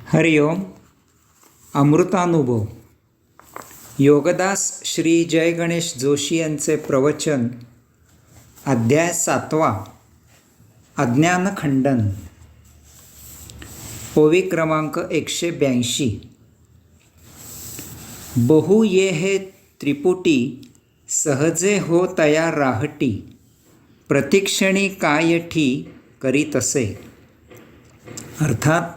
हरिओम. अमृतानुभव. योगदास श्री जय गणेश जोशी यांचे प्रवचन. अध्याय 7. अज्ञानखंडन. ओवी क्रमांक 182. बहु ये हे त्रिपुटी सहजे हो तया राहटी, प्रतिक्षणी कायठी करीतसे. अर्थात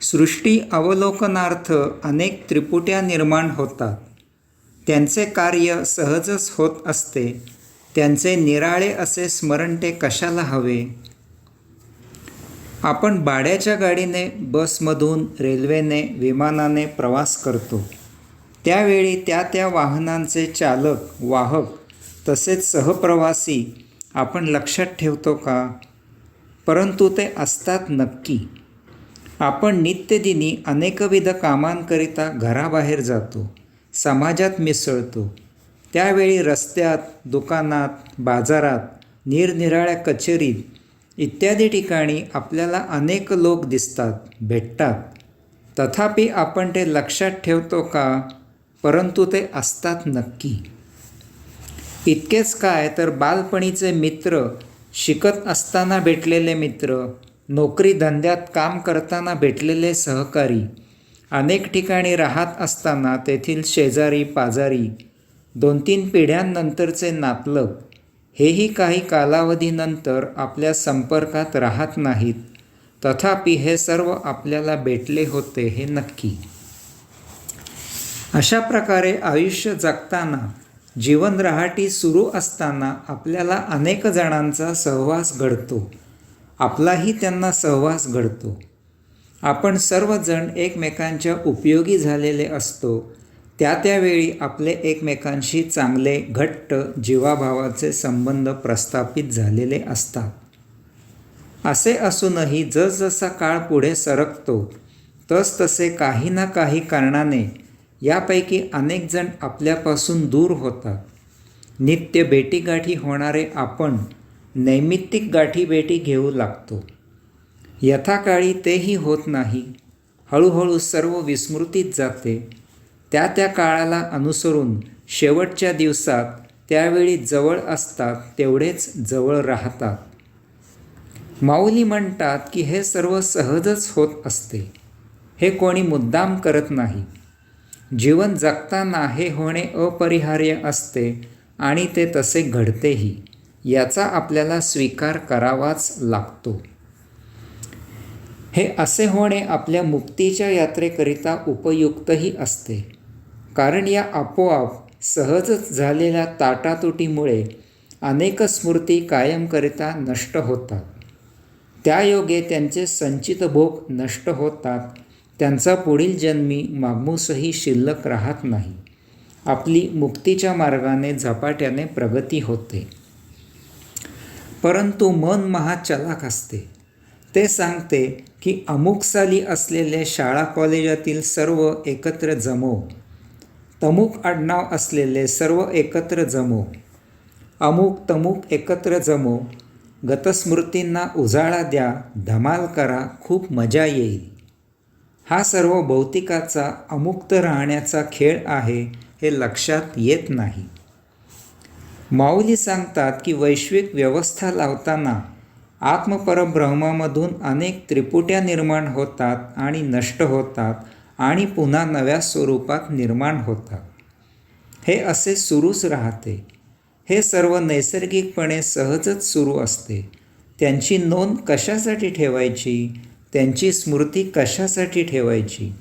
सृष्टी अवलोकनार्थ अनेक त्रिपुट्या निर्माण होतात. त्यांचे कार्य सहजच होत असते. त्यांचे निराळे असे स्मरण ते कशाला हवे? आपण भाड्याच्या गाडीने, बसमधून, रेल्वेने, विमानाने प्रवास करतो. त्यावेळी त्या वाहनांचे चालक, वाहक तसेच सहप्रवासी आपण लक्षात ठेवतो का? परंतु ते असतात नक्की. आपण नित्यदिनी अनेकविध कामांकरिता घराबाहेर जातो, समाजात मिसळतो. त्यावेळी रस्त्यात, दुकानात, बाजारात, निरनिराळ्या कचेरीत इत्यादी ठिकाणी आपल्याला अनेक लोक दिसतात, भेटतात. तथापि आपण ते लक्षात ठेवतो का? परंतु ते असतात नक्की. इतकेच काय तर बालपणीचे मित्र, शिकत असताना भेटलेले मित्र, नोकरी धंद्यात काम करताना भेटलेले सहकारी, अनेक ठिकाणी राहत असताना तेथील शेजारी पाजारी, 2-3 पिढ्यांनंतरचे नातलग, हेही काही कालावधीनंतर आपल्या संपर्कात राहत नाहीत. तथापि हे सर्व आपल्याला भेटले होते हे नक्की. अशा प्रकारे आयुष्य जगताना, जीवन रहाटी सुरू असताना आपल्याला अनेक जणांचा सहवास घडतो. आपलाही त्यांना सहवास घडतो. आपण सर्वजण एकमेकांच्या उपयोगी झालेले असतो. त्यावेळी आपले एकमेकांशी चांगले घट्ट जीवाभावाचे संबंध प्रस्थापित झालेले असतात. असे असूनही जसजसा काळ पुढे सरकतो तसतसे काही ना काही कारणाने यापैकी अनेक जण आपल्यापासून दूर होतात. नित्य भेटीगाठी होणारे आपण नैमित्तिक गाठीभेटी घेऊ लागतो. यथाकाळी तेही होत नाही. हळूहळू सर्व विस्मृतीत जाते. त्या काळाला अनुसरून शेवटच्या दिवसात त्यावेळी जवळ असतात तेवढेच जवळ राहतात. माऊली म्हणतात की हे सर्व सहजच होत असते. हे कोणी मुद्दाम करत नाही. जीवन जगताना हे होणे अपरिहार्य असते आणि ते तसे घडतेही. याचा आपल्याला स्वीकार करावाच लागतो. हे असे होणे आपल्या मुक्तीच्या यात्रेकरिता उपयुक्तही असते. कारण या आपोआप सहजच झालेल्या ताटातुटीमुळे अनेक स्मृती कायमकरिता नष्ट होतात. त्यायोगे त्यांचे संचित भोग नष्ट होतात. त्यांचा पुढील जन्मी मागमूसही शिल्लक राहत नाही. आपली मुक्तीच्या मार्गाने झपाट्याने प्रगती होते. परंतु मन महाचलाख असते. ते सांगते की अमुक साली असलेले शाळा कॉलेजातील सर्व एकत्र जमो, तमुक आडनाव असलेले सर्व एकत्र जमो, अमुक तमुक एकत्र जमो, गतस्मृतींना उजाळा द्या, धमाल करा, खूप मजा येईल. हा सर्व भौतिकाचा, अमुक्त राहण्याचा खेळ आहे हे लक्षात येत नाही. माऊली सांगतात की वैश्विक व्यवस्था लावताना आत्मपरब्रह्मामधून अनेक त्रिपुट्या निर्माण होतात आणि नष्ट होतात आणि पुन्हा नव्या स्वरूपात निर्माण होतात. हे असे सुरूच राहते. हे सर्व नैसर्गिकपणे सहजच सुरू असते. त्यांची नोंद कशासाठी ठेवायची? त्यांची स्मृती कशासाठी ठेवायची?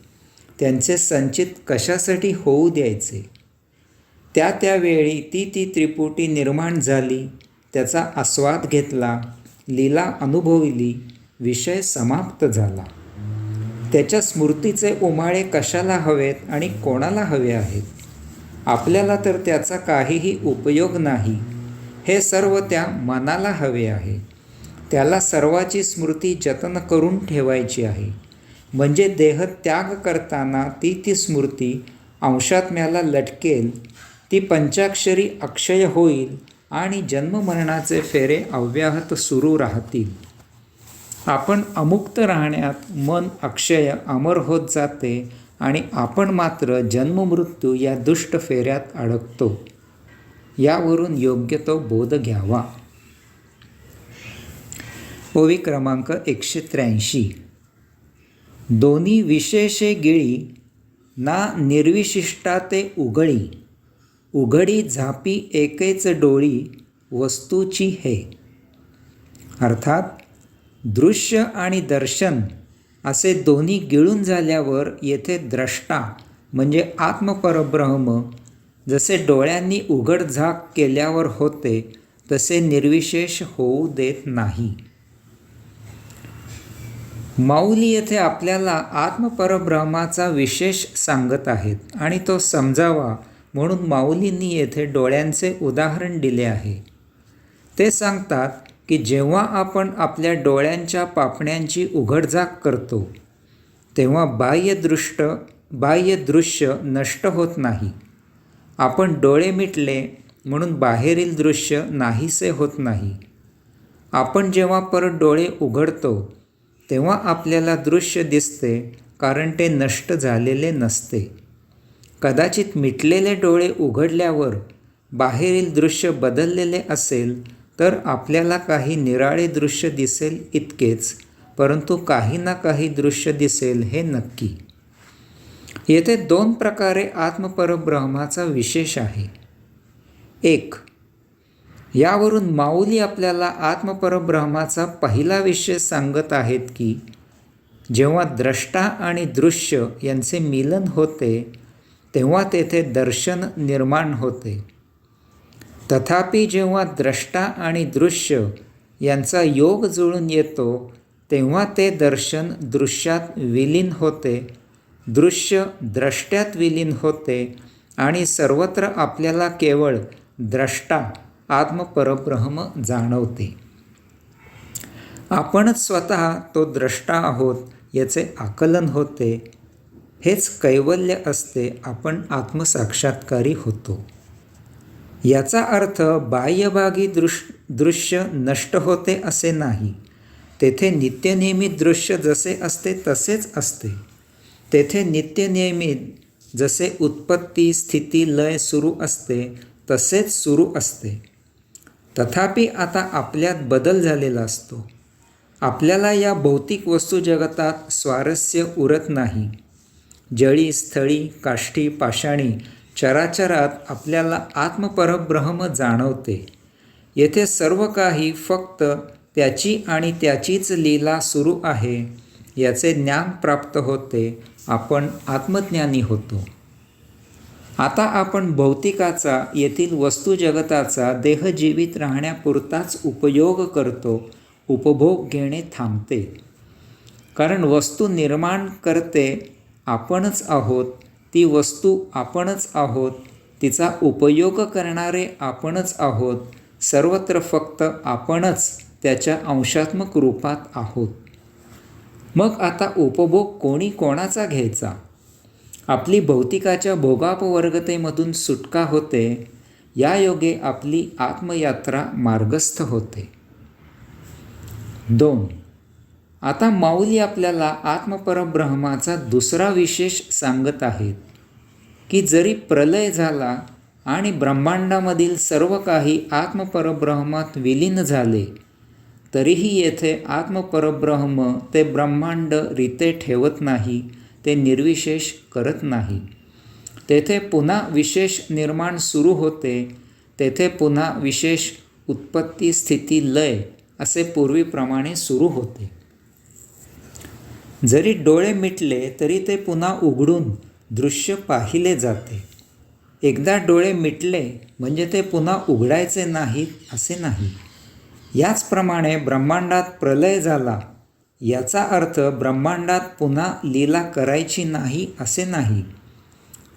त्यांचे संचित कशासाठी होऊ द्यायचे? त्यावेळी ती त्रिपुटी निर्माण झाली, त्याचा आस्वाद घेतला, लीला अनुभवली, विषय समाप्त झाला. त्याच्या स्मृतीचे उमाळे कशाला हवेत आणि कोणाला हवे आहेत? आपल्याला तर त्याचा काहीही उपयोग नाही. हे सर्व त्या मनाला हवे आहे. त्याला सर्वाची स्मृती जतन करून ठेवायची आहे. म्हणजे देह त्याग करताना ती स्मृती अंशात्म्याला लटकेल. ती पंचाक्षरी अक्षय होईल आणि जन्ममरणाचे फेरे अव्याहत सुरू राहतील. आपण अमुक्त राहण्यात मन अक्षय अमर होत जाते आणि आपण मात्र जन्ममृत्यू या दुष्ट फेऱ्यात अडकतो. यावरून योग्य तो बोध घ्यावा. ओवी क्रमांक 183. दोन्ही विशेषे गिळी ना निर्विशिष्टा ते उघडी, उघडी झापी एकेच डोळी वस्तूची हे. अर्थात दृश्य आणि दर्शन असे दोन्ही गिळून झाल्यावर येथे द्रष्टा म्हणजे आत्मपरब्रह्म जसे डोळ्यांनी उघडझाप केल्यावर होते तसे निर्विशेष होऊ देत नाही. माऊली येथे आपल्याला आत्मपरब्रह्माचा विशेष सांगत आहेत आणि तो समजावा म्हणून माऊलींनी येथे डोळ्यांचे उदाहरण दिले आहे. ते सांगतात की जेव्हा आपण आपल्या डोळ्यांच्या पापण्यांची उघडझाप करतो तेव्हा बाह्य दृश्य नष्ट होत नाही. आपण डोळे मिटले म्हणून बाहेरील दृश्य नाहीसे होत नाही. आपण जेव्हा परत डोळे उघडतो तेव्हा आपल्याला दृश्य दिसते कारण ते नष्ट झालेले नसते. कदाचित मिटलेले डोळे उघडल्यावर बाहेरील दृश्य बदललेले असेल तर आपल्याला काही निराळे दृश्य दिसेल इतकेच, परंतु काही ना काही दृश्य दिसेल हे नक्की. येथे 2 प्रकारे आत्मपरब्रह्माचा विशेष आहे. 1. यावरून माऊली आपल्याला आत्मपरब्रह्माचा पहिला विषय सांगत आहेत की जेव्हा द्रष्टा आणि दृश्य यांचे मिलन होते तेव्हा तेथे दर्शन निर्माण होते. तथापि जेव्हा द्रष्टा आणि दृश्य यांचा योग जुळून येतो तेव्हा ते दर्शन दृश्यात विलीन होते, दृश्य द्रष्ट्यात विलीन होते आणि सर्वत्र आपल्याला केवळ द्रष्टा आत्मपरब्रह्म जाणवते. आपणच स्वतः तो द्रष्टा आहोत याचे आकलन होते. हेच कैवल्य असते. आपण आत्मसाक्षात्कारी होतो. याचा अर्थ बाह्यभागी दृश्य नष्ट होते असे नाही. तेथे नित्यनियमित दृश्य जसे असते तसेच असते. तेथे नित्यनियमित जसे उत्पत्ती स्थिती लय सुरू असते तसेच सुरू असते. तथापि आता आपल्यात बदल झालेला असतो. आपल्याला या भौतिक वस्तू जगतात स्वारस्य उरत नाही. जळी स्थळी काष्ठी पाषाणी चराचरात आपल्याला आत्मपरब्रह्म जाणवते. येथे सर्व काही फक्त त्याची आणि त्याचीच लीला सुरू आहे याचे ज्ञान प्राप्त होते. आपण आत्मज्ञानी होतो. आता आपण भौतिकाचा येथील वस्तू जगताचा देह जीवित राहण्यापुरताच उपयोग करतो. उपभोग घेणे थांबते. कारण वस्तू निर्माण करते आपणच आहोत. ती वस्तू आपणच आहोत. तिचा उपयोग करणारे आपणच आहोत. सर्वत्र फक्त आपणच त्याच्या अंशात्मक रूपात आहोत. मग आता उपभोग कोणी कोणाचा घ्यायचा? आपली भौतिकाच्या भोगापवर्गतेमधून सुटका होते. या योगे आपली आत्मयात्रा मार्गस्थ होते. 2. आता माऊली आपल्याला आत्मपरब्रह्माचा दुसरा विशेष सांगत आहेत की जरी प्रलय झाला आणि ब्रह्मांडामधील सर्व काही आत्मपरब्रह्मात विलीन झाले तरीही येथे आत्मपरब्रह्म ते ब्रह्मांड रीते ठेवत नाही. ते निर्विशेष करत नाही. तेथे पुन्हा विशेष निर्माण सुरू होते. तेथे पुन्हा विशेष उत्पत्ती स्थिती लय असे पूर्वीप्रमाणे सुरू होते. जरी डोळे मिटले तरी ते पुन्हा उघडून दृश्य पाहिले जाते. एकदा डोळे मिटले म्हणजे ते पुन्हा उघडायचे नाहीत असे नाही. याचप्रमाणे ब्रह्मांडात प्रलय झाला याचा अर्थ ब्रह्मांडात पुन्हा लीला करायची नाही असे नाही.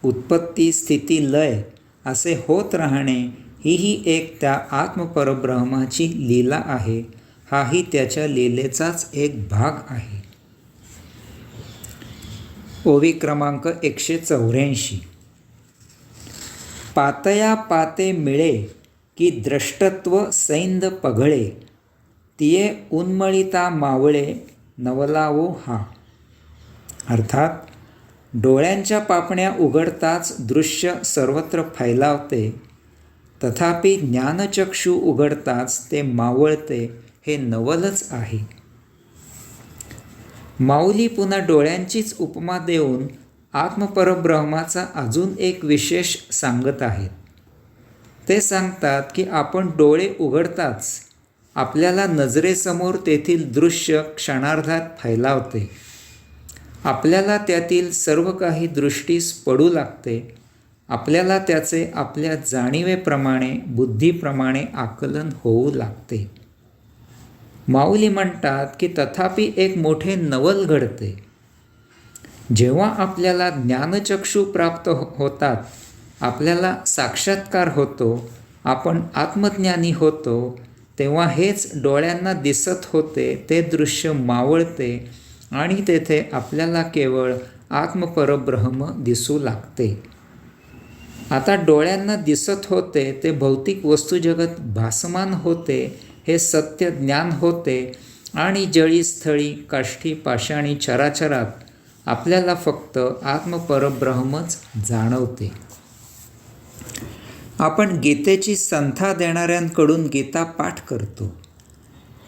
उत्पत्ती स्थिती लय असे होत राहणे हीही एक त्या आत्मपरब्रह्माची लीला आहे. हाही त्याच्या लीलेचाच एक भाग आहे. ओवी क्रमांक 184. पातया पाते मिळे की द्रष्टत्व सैंद पघळे, तिये उन्मळिता मावळे नवलावो हा. अर्थात डोळ्यांच्या पापण्या उघडताच दृश्य सर्वत्र फैलावते, तथापि ज्ञानचक्षु उघडताच ते मावळते, हे नवलच आहे. माऊली पुन्हा डोळ्यांचीच उपमा देऊन आत्मपरब्रह्माचा अजून एक विशेष सांगत आहेत. ते सांगतात की आपण डोळे उघडताच आपल्याला नजरेसमोर तेथील दृश्य क्षणार्धात फैलावते. आपल्याला त्यातील सर्व काही दृष्टीस पडू लागते. आपल्याला त्याचे आपल्या जाणीवेप्रमाणे, बुद्धीप्रमाणे आकलन होऊ लागते. माऊली म्हणतात की तथापि एक मोठे नवल घडते. जेव्हा आपल्याला ज्ञानचक्षु प्राप्त होतात, आपल्याला साक्षात्कार होतो, आपण आत्मज्ञानी होतो, तेव्हा हेच डोळ्यांना दिसत होते ते दृश्य मावळते आणि तेथे आपल्याला केवळ आत्मपरब्रह्म दिसू लागते. आता डोळ्यांना दिसत होते ते भौतिक वस्तुजगत भासमान होते, हे सत्य ज्ञान होते आणि जळी स्थळी काष्ठी पाषाणी चराचरात आपल्याला फक्त आत्मपरब्रह्मच जाणवते. आपण गीतेची संथा देणाऱ्यांकडून गीता पाठ करतो.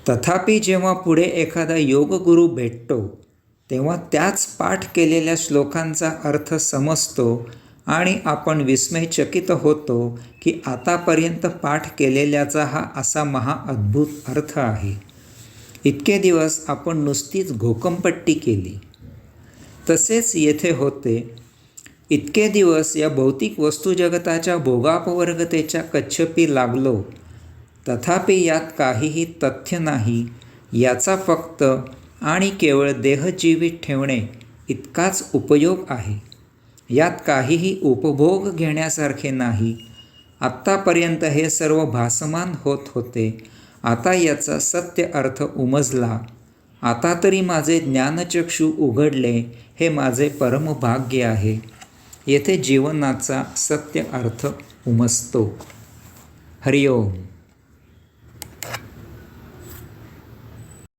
तथापि जेव्हा पुढे एखादा योगगुरू भेटतो, तेव्हा त्याच पाठ केलेल्या श्लोकांचा अर्थ समजतो आणि आपण विस्मयचकित होतो की आतापर्यंत पाठ केलेल्याचा हा असा महाअद्भुत अर्थ आहे. इतके दिवस आपण नुसतीच घोकंपट्टी केली. तसेच येथे होते. इतके दिवस या भौतिक वस्तुजगताच्या भोगापवर्गतेच्या कच्छपी लागलो, तथापि यात काहीही तथ्य नाही. याचा फक्त आणि केवळ देह जीवित ठेवणे इतकाच उपयोग आहे. यात काहीही उपभोग घेण्यासारखे नाही. आत्तापर्यंत हे सर्व भासमान होत होते. आता याचा सत्य अर्थ उमजला. आता तरी माझे ज्ञानचक्षु उघडले, हे माझे परमभाग्य आहे. येथे जीवनाचा सत्य अर्थ उमजतो. हरिओम.